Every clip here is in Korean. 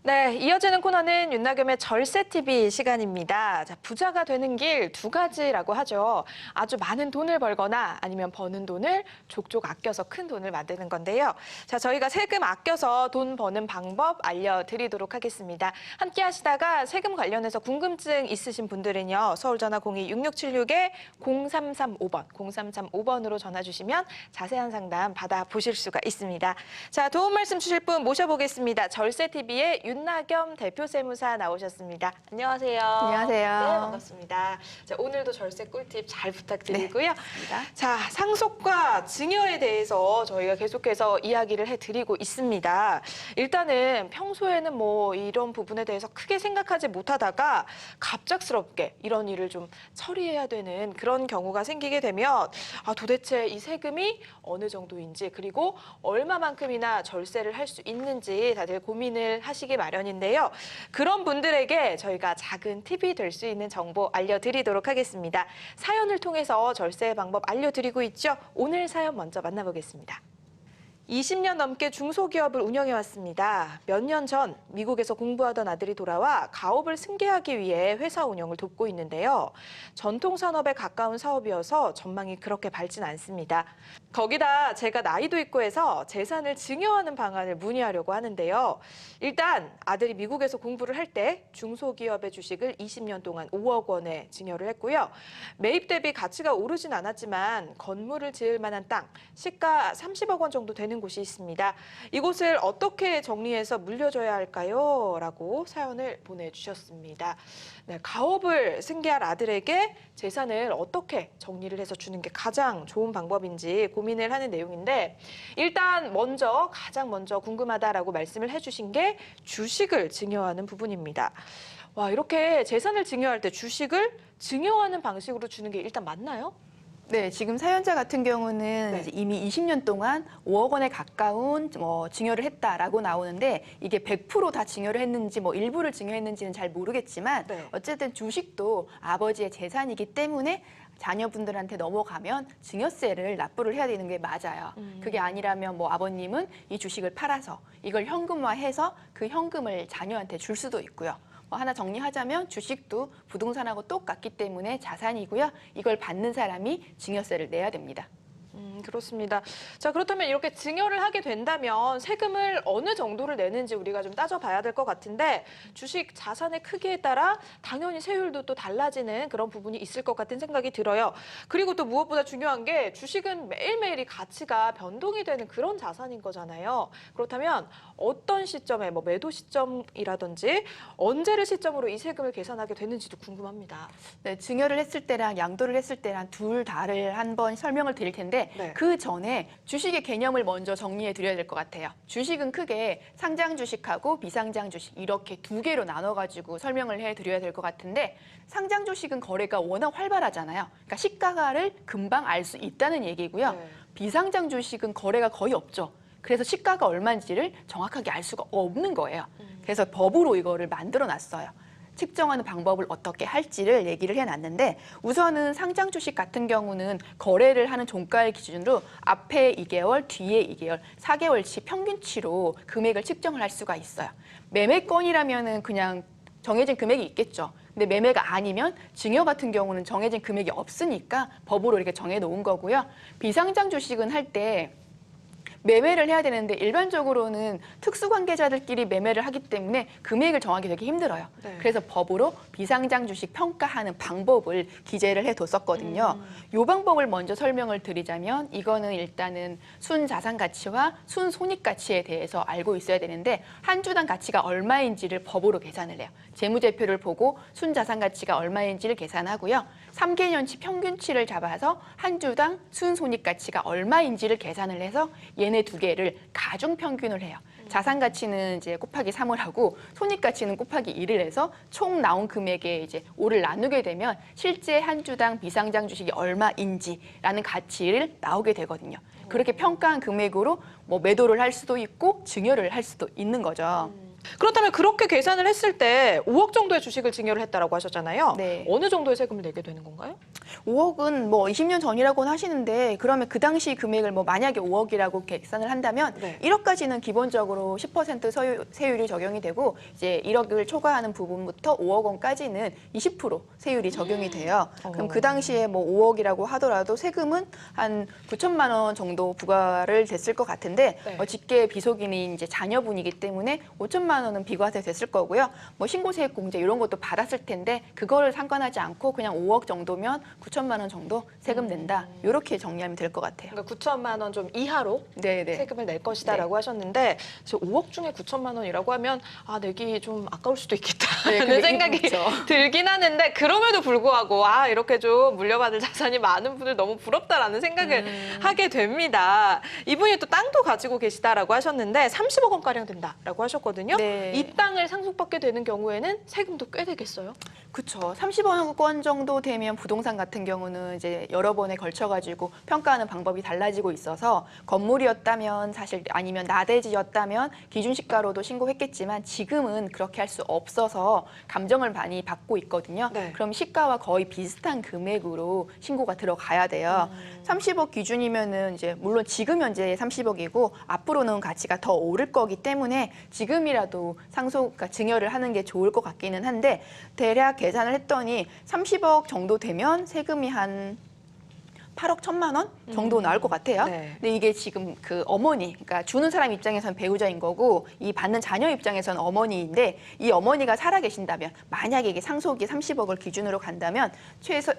네, 이어지는 코너는 윤나겸의 절세TV 시간입니다. 자, 부자가 되는 길 두 가지라고 하죠. 아주 많은 돈을 벌거나 아니면 버는 돈을 족족 아껴서 큰 돈을 만드는 건데요. 자, 저희가 세금 아껴서 돈 버는 방법 알려드리도록 하겠습니다. 함께 하시다가 세금 관련해서 궁금증 있으신 분들은요. 서울전화 02-6676-0335번, 0335번으로 전화 주시면 자세한 상담 받아보실 수가 있습니다. 자, 도움 말씀 주실 분 모셔보겠습니다. 절세TV의 윤나겸 대표세무사 나오셨습니다. 안녕하세요. 안녕하세요. 네, 반갑습니다. 자, 오늘도 절세 꿀팁 잘 부탁드리고요. 네, 자, 상속과 증여에 대해서 저희가 계속해서 이야기를 해드리고 있습니다. 일단은 평소에는 뭐 이런 부분에 대해서 크게 생각하지 못하다가 갑작스럽게 이런 일을 좀 처리해야 되는 그런 경우가 생기게 되면 도대체 이 세금이 어느 정도인지 그리고 얼마만큼이나 절세를 할 수 있는지 다들 고민을 하시기 마련인데요. 그런 분들에게 저희가 작은 팁이 될 수 있는 정보 알려드리도록 하겠습니다. 사연을 통해서 절세 방법 알려드리고 있죠. 오늘 사연 먼저 만나보겠습니다. 20년 넘게 중소기업을 운영해왔습니다. 몇 년 전 미국에서 공부하던 아들이 돌아와 가업을 승계하기 위해 회사 운영을 돕고 있는데요. 전통산업에 가까운 사업이어서 전망이 그렇게 밝진 않습니다. 거기다 제가 나이도 있고 해서 재산을 증여하는 방안을 문의하려고 하는데요. 일단 아들이 미국에서 공부를 할 때 중소기업의 주식을 20년 동안 5억 원에 증여를 했고요. 매입 대비 가치가 오르진 않았지만 건물을 지을 만한 땅, 시가 30억 원 정도 되는 곳이 있습니다. 이곳을 어떻게 정리해서 물려줘야 할까요? 라고 사연을 보내주셨습니다. 네, 가업을 승계할 아들에게 재산을 어떻게 정리를 해서 주는 게 가장 좋은 방법인지 고민을 하는 내용인데 일단 가장 먼저 궁금하다라고 말씀을 해주신 게 주식을 증여하는 부분입니다. 와, 이렇게 재산을 증여할 때 주식을 증여하는 방식으로 주는 게 일단 맞나요? 네, 지금 사연자 같은 경우는 네. 이제 이미 20년 동안 5억 원에 가까운 증여를 했다라고 나오는데 이게 100% 다 증여를 했는지 일부를 증여했는지는 잘 모르겠지만 네. 어쨌든 주식도 아버지의 재산이기 때문에 자녀분들한테 넘어가면 증여세를 납부를 해야 되는 게 맞아요. 그게 아니라면 아버님은 이 주식을 팔아서 이걸 현금화해서 그 현금을 자녀한테 줄 수도 있고요. 하나 정리하자면 주식도 부동산하고 똑같기 때문에 자산이고요. 이걸 받는 사람이 증여세를 내야 됩니다. 그렇습니다. 자, 그렇다면 이렇게 증여를 하게 된다면 세금을 어느 정도를 내는지 우리가 좀 따져봐야 될 것 같은데 주식 자산의 크기에 따라 당연히 세율도 또 달라지는 그런 부분이 있을 것 같은 생각이 들어요. 그리고 또 무엇보다 중요한 게 주식은 매일매일이 가치가 변동이 되는 그런 자산인 거잖아요. 그렇다면 어떤 시점에 매도 시점이라든지 언제를 시점으로 이 세금을 계산하게 되는지도 궁금합니다. 네, 증여를 했을 때랑 양도를 했을 때랑 둘 다를 한번 설명을 드릴 텐데 네. 그 전에 주식의 개념을 먼저 정리해 드려야 될 것 같아요. 주식은 크게 상장 주식하고 비상장 주식 이렇게 두 개로 나눠가지고 설명을 해 드려야 될 것 같은데 상장 주식은 거래가 워낙 활발하잖아요. 그러니까 시가를 금방 알 수 있다는 얘기고요. 네. 비상장 주식은 거래가 거의 없죠. 그래서 시가가 얼마인지를 정확하게 알 수가 없는 거예요. 그래서 법으로 이거를 만들어 놨어요. 측정하는 방법을 어떻게 할지를 얘기를 해놨는데 우선은 상장 주식 같은 경우는 거래를 하는 종가를 기준으로 앞에 2개월, 뒤에 2개월, 4개월치 평균치로 금액을 측정을 할 수가 있어요. 매매건이라면은 그냥 정해진 금액이 있겠죠. 근데 매매가 아니면 증여 같은 경우는 정해진 금액이 없으니까 법으로 이렇게 정해 놓은 거고요. 비상장 주식은 할 때 매매를 해야 되는데 일반적으로는 특수관계자들끼리 매매를 하기 때문에 금액을 정하기 되게 힘들어요. 네. 그래서 법으로 비상장 주식 평가하는 방법을 기재를 해뒀었거든요. 이 방법을 먼저 설명을 드리자면 이거는 일단은 순자산 가치와 순손익가치에 대해서 알고 있어야 되는데 한 주당 가치가 얼마인지를 법으로 계산을 해요. 재무제표를 보고 순자산 가치가 얼마인지를 계산하고요. 3개년치 평균치를 잡아서 한 주당 순손익가치가 얼마인지를 계산을 해서 얘네 두 개를 가중평균을 해요. 자산 가치는 이제 곱하기 3을 하고 손익 가치는 곱하기 2를 해서 총 나온 금액에 이제 5를 나누게 되면 실제 한 주당 비상장 주식이 얼마인지라는 가치를 나오게 되거든요. 그렇게 평가한 금액으로 매도를 할 수도 있고 증여를 할 수도 있는 거죠. 그렇다면 그렇게 계산을 했을 때 5억 정도의 주식을 증여를 했다라고 하셨잖아요. 네. 어느 정도의 세금을 내게 되는 건가요? 5억은 뭐 20년 전이라고는 하시는데 그러면 그 당시 금액을 뭐 만약에 5억이라고 계산을 한다면 네. 1억까지는 기본적으로 10% 세율이 적용이 되고 이제 1억을 초과하는 부분부터 5억 원까지는 20% 세율이 적용이 돼요. 그럼 그 당시에 뭐 5억이라고 하더라도 세금은 한 9천만 원 정도 부과를 됐을 것 같은데 네. 직계 비속인이 이제 자녀분이기 때문에 5천만 원은 비과세 됐을 거고요. 뭐 신고세액 공제 이런 것도 받았을 텐데 그거를 상관하지 않고 그냥 5억 정도면 9천만 원 정도 세금 낸다. 이렇게 정리하면 될 것 같아요. 그러니까 9천만 원 좀 이하로 네네. 세금을 낼 것이다라고 하셨는데 5억 중에 9천만 원이라고 하면 내기 좀 아까울 수도 있겠다는 네, 생각이 그렇죠. 들긴 하는데 그럼에도 불구하고 이렇게 좀 물려받을 자산이 많은 분들 너무 부럽다라는 생각을 하게 됩니다. 이분이 또 땅도 가지고 계시다라고 하셨는데 30억 원가량 된다라고 하셨거든요. 네. 이 땅을 상속받게 되는 경우에는 세금도 꽤 되겠어요? 그렇죠. 30억 원 정도 되면 부동산 같은 경우는 이제 여러 번에 걸쳐가지고 평가하는 방법이 달라지고 있어서 건물이었다면 사실 아니면 나대지였다면 기준시가로도 신고했겠지만 지금은 그렇게 할 수 없어서 감정을 많이 받고 있거든요. 네. 그럼 시가와 거의 비슷한 금액으로 신고가 들어가야 돼요. 30억 기준이면은 이제 물론 지금 현재 30억이고 앞으로는 가치가 더 오를 거기 때문에 지금이라도 그러니까 증여를 하는 게 좋을 것 같기는 한데 대략 계산을 했더니 30억 정도 되면 세금이 한 8억 1천만 원 정도 나올 것 같아요. 네. 근데 이게 지금 그 어머니, 그러니까 주는 사람 입장에서는 배우자인 거고 이 받는 자녀 입장에서는 어머니인데 이 어머니가 살아 계신다면 만약에 이게 상속이 30억을 기준으로 간다면 최소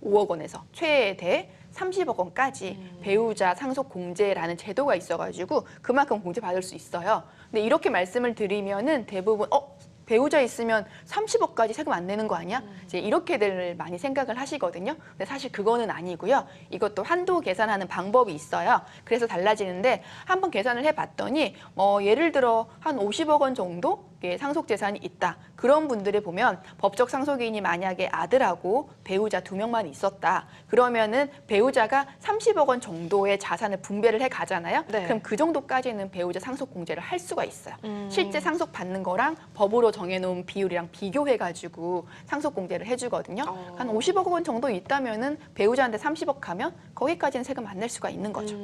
5억 원에서 최대 30억 원까지 배우자 상속 공제라는 제도가 있어가지고 그만큼 공제 받을 수 있어요. 근데 이렇게 말씀을 드리면은 대부분 배우자 있으면 30억까지 세금 안 내는 거 아니야? 이제 이렇게들 많이 생각을 하시거든요. 근데 사실 그거는 아니고요. 이것도 한도 계산하는 방법이 있어요. 그래서 달라지는데 한번 계산을 해봤더니 예를 들어 한 50억 원 정도 상속 재산이 있다. 그런 분들을 보면 법적 상속인이 만약에 아들하고 배우자 2명만 있었다. 그러면은 배우자가 30억 원 정도의 자산을 분배를 해 가잖아요. 네. 그럼 그 정도까지는 배우자 상속 공제를 할 수가 있어요. 실제 상속 받는 거랑 법으로 정해놓은 비율이랑 비교해가지고 상속 공제를 해주거든요. 한 50억 원 정도 있다면은 배우자한테 30억 하면 거기까지는 세금 안 낼 수가 있는 거죠.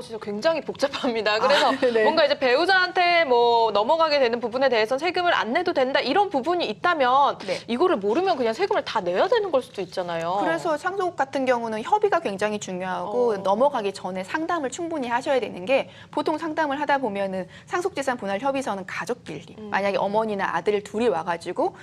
진짜 굉장히 복잡합니다. 그래서 네. 뭔가 이제 배우자한테 뭐 넘어가게 되는 부분에 대해서 세금을 안 내도 된다 이런 부분이 있다면 네. 이거를 모르면 그냥 세금을 다 내야 되는 걸 수도 있잖아요. 그래서 상속 같은 경우는 협의가 굉장히 중요하고 넘어가기 전에 상담을 충분히 하셔야 되는 게 보통 상담을 하다 보면은 상속재산 분할 협의서는 가족끼리 만약에 어머니나 아들 둘이 와가지고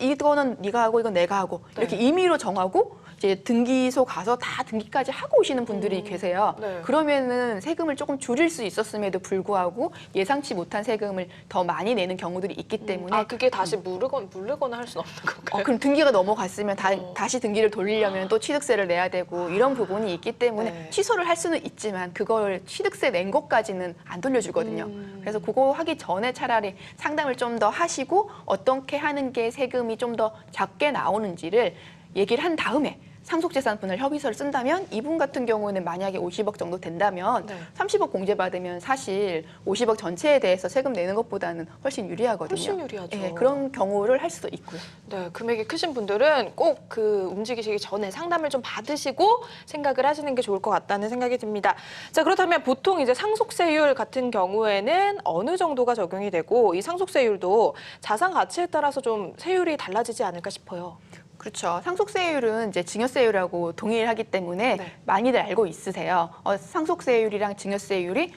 이거는 네가 하고 이건 내가 하고 이렇게 임의로 정하고 이제 등기소 가서 다 등기까지 하고 오시는 분들이 계세요. 네. 그러면은 세금을 조금 줄일 수 있었음에도 불구하고 예상치 못한 세금을 더 많이 내는 경우들이 있기 때문에 그게 다시 물르거나 할 수는 없는 건가요? 그럼 등기가 넘어갔으면 다시 등기를 돌리려면 또 취득세를 내야 되고 이런 부분이 있기 때문에 네. 취소를 할 수는 있지만 그걸 취득세 낸 것까지는 안 돌려주거든요. 그래서 그거 하기 전에 차라리 상담을 좀 더 하시고 어떻게 하는 게 세금이 좀 더 작게 나오는지를 얘기를 한 다음에 상속재산 분할 협의서를 쓴다면 이분 같은 경우는 만약에 50억 정도 된다면 네. 30억 공제받으면 사실 50억 전체에 대해서 세금 내는 것보다는 훨씬 유리하거든요. 훨씬 유리하죠. 예, 그런 경우를 할 수도 있고요. 네, 금액이 크신 분들은 꼭 그 움직이시기 전에 상담을 좀 받으시고 생각을 하시는 게 좋을 것 같다는 생각이 듭니다. 자, 그렇다면 보통 이제 상속세율 같은 경우에는 어느 정도가 적용이 되고 이 상속세율도 자산 가치에 따라서 좀 세율이 달라지지 않을까 싶어요. 그렇죠. 상속세율은 이제 증여세율하고 동일하기 때문에 네. 많이들 알고 있으세요. 상속세율이랑 증여세율이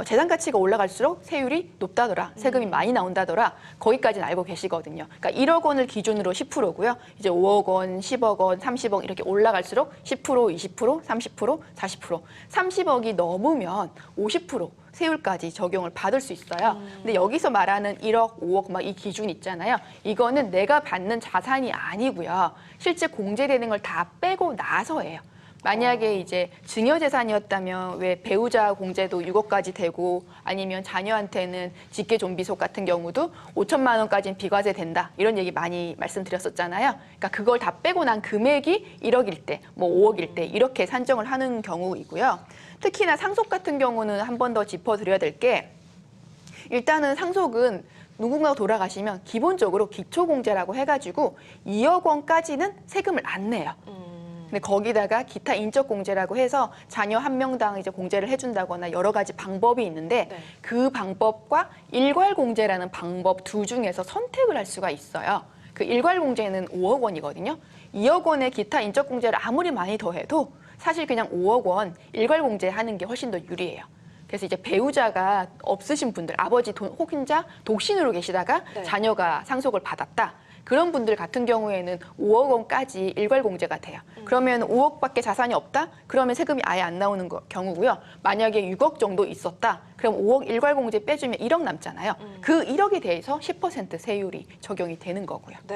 재산 가치가 올라갈수록 세율이 높다더라, 세금이 많이 나온다더라, 거기까지는 알고 계시거든요. 그러니까 1억 원을 기준으로 10%고요. 이제 5억 원, 10억 원, 30억 이렇게 올라갈수록 10%, 20%, 30%, 40%, 30억이 넘으면 50% 세율까지 적용을 받을 수 있어요. 근데 여기서 말하는 1억, 5억 막 이 기준 있잖아요. 이거는 내가 받는 자산이 아니고요. 실제 공제되는 걸 다 빼고 나서예요. 만약에 이제 증여재산이었다면 왜 배우자 공제도 6억까지 되고 아니면 자녀한테는 직계존비속 같은 경우도 5천만 원까지는 비과세 된다 이런 얘기 많이 말씀드렸었잖아요. 그러니까 그걸 다 빼고 난 금액이 1억일 때, 뭐 5억일 때 이렇게 산정을 하는 경우이고요. 특히나 상속 같은 경우는 한 번 더 짚어드려야 될 게 일단은 상속은 누군가가 돌아가시면 기본적으로 기초공제라고 해가지고 2억 원까지는 세금을 안 내요. 근데 거기다가 기타 인적 공제라고 해서 자녀 한 명당 이제 공제를 해준다거나 여러 가지 방법이 있는데 네. 그 방법과 일괄 공제라는 방법 두 중에서 선택을 할 수가 있어요. 그 일괄 공제는 5억 원이거든요. 2억 원의 기타 인적 공제를 아무리 많이 더해도 사실 그냥 5억 원 일괄 공제하는 게 훨씬 더 유리해요. 그래서 이제 배우자가 없으신 분들, 아버지 혼자 독신으로 계시다가 네. 자녀가 상속을 받았다. 그런 분들 같은 경우에는 5억 원까지 일괄 공제가 돼요. 그러면 5억밖에 자산이 없다? 그러면 세금이 아예 안 나오는 경우고요. 만약에 6억 정도 있었다? 그럼 5억 일괄 공제 빼주면 1억 남잖아요. 그 1억에 대해서 10% 세율이 적용이 되는 거고요. 네.